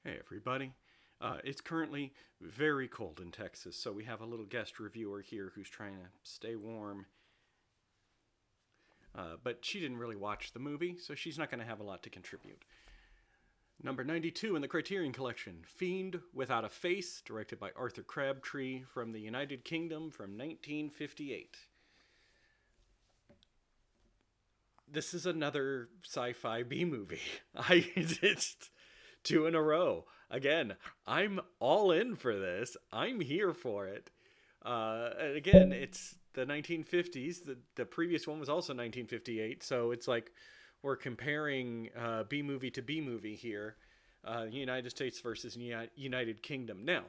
Hey, everybody. It's currently very cold in Texas, so we have a little guest reviewer here who's trying to stay warm. But she didn't really watch the movie, so she's not going to have a lot to contribute. Number 92 in the Criterion Collection, Fiend Without a Face, directed by Arthur Crabtree from the United Kingdom from 1958. This is another sci-fi B movie. It's two in a row. Again, I'm all in for this. I'm here for it. And again, it's the 1950s. The previous one was also 1958, so it's like we're comparing B movie to B movie here. United States versus United Kingdom. Now,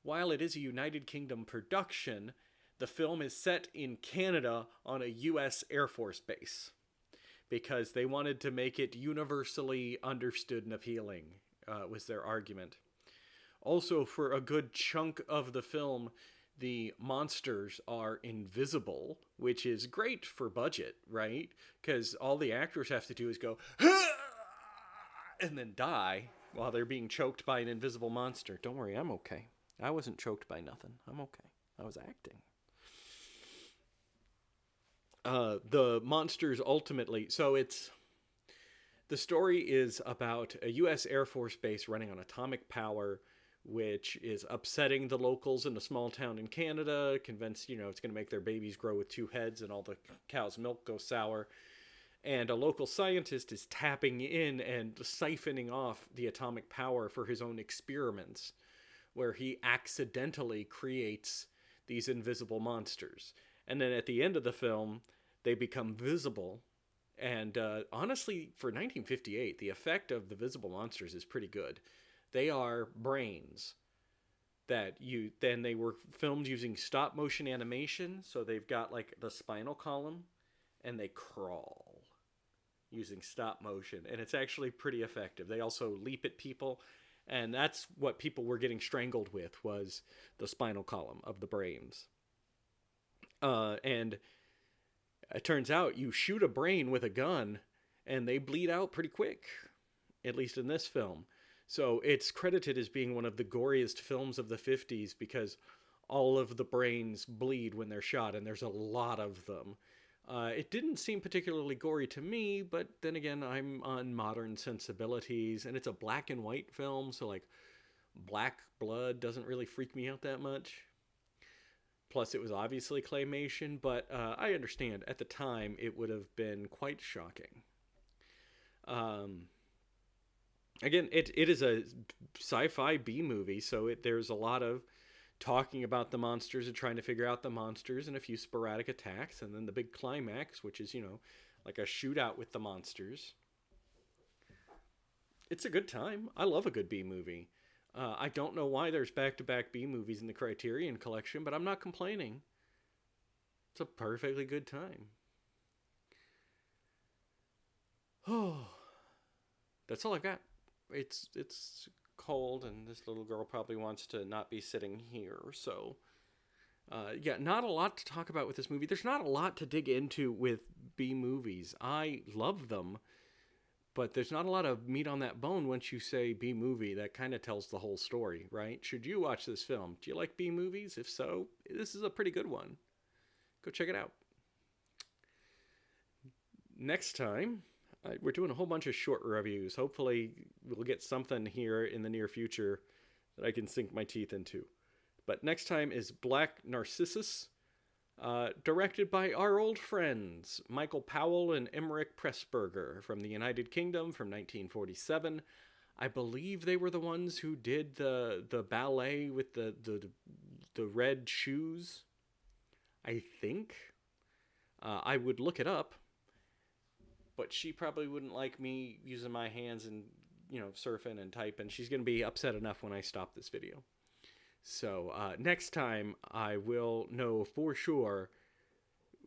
while it is a United Kingdom production, the film is set in Canada on a U.S. Air Force base because they wanted to make it universally understood and appealing, was their argument. Also, for a good chunk of the film, the monsters are invisible, which is great for budget, right? Because all the actors have to do is go, and then die while they're being choked by an invisible monster. Don't worry, I'm okay. I wasn't choked by nothing. I'm okay. I was acting. The monsters ultimately, so it's the story is about a U.S. Air Force base running on atomic power, which is upsetting the locals in a small town in Canada, convinced, it's going to make their babies grow with two heads and all the cow's milk go sour. And a local scientist is tapping in and siphoning off the atomic power for his own experiments, where he accidentally creates these invisible monsters. And then at the end of the film, they become visible. And honestly, for 1958, the effect of the visible monsters is pretty good. They are brains then they were filmed using stop motion animation. So they've got like the spinal column and they crawl using stop motion. And it's actually pretty effective. They also leap at people. And that's what people were getting strangled with, was the spinal column of the brains. And it turns out you shoot a brain with a gun and they bleed out pretty quick, at least in this film. So it's credited as being one of the goriest films of the 50s because all of the brains bleed when they're shot, and there's a lot of them. It didn't seem particularly gory to me, but then again, I'm on modern sensibilities, and it's a black and white film, so like black blood doesn't really freak me out that much. Plus, it was obviously claymation, but I understand at the time it would have been quite shocking. Um, Again, it is a sci-fi B movie, so there's a lot of talking about the monsters and trying to figure out the monsters and a few sporadic attacks, and then the big climax, which is, like a shootout with the monsters. It's a good time. I love a good B movie. I don't know why there's back-to-back B movies in the Criterion collection, but I'm not complaining. It's a perfectly good time. Oh, that's all I got. It's cold, and this little girl probably wants to not be sitting here. So, yeah, not a lot to talk about with this movie. There's not a lot to dig into with B movies. I love them, but there's not a lot of meat on that bone once you say B movie. That kind of tells the whole story, right? Should you watch this film? Do you like B movies? If so, this is a pretty good one. Go check it out. Next time, we're doing a whole bunch of short reviews. Hopefully, we'll get something here in the near future that I can sink my teeth into. But next time is Black Narcissus, directed by our old friends Michael Powell and Emmerich Pressburger from the United Kingdom from 1947. I believe they were the ones who did the ballet with the red shoes. I think. I would look it up, but she probably wouldn't like me using my hands and, surfing and typing. She's going to be upset enough when I stop this video. So next time I will know for sure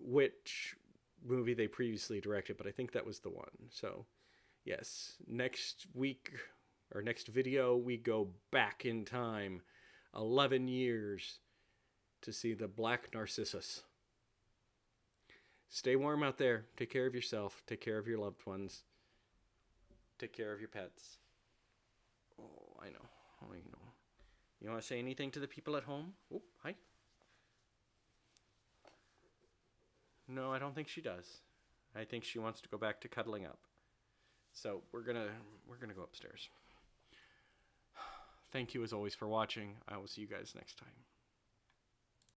which movie they previously directed, but I think that was the one. So yes, next week or next video, we go back in time 11 years to see the Black Narcissus. Stay warm out there. Take care of yourself. Take care of your loved ones. Take care of your pets. Oh, I know. I know. You want to say anything to the people at home? Oh, hi. No, I don't think she does. I think she wants to go back to cuddling up. So we're gonna go upstairs. Thank you as always for watching. I will see you guys next time.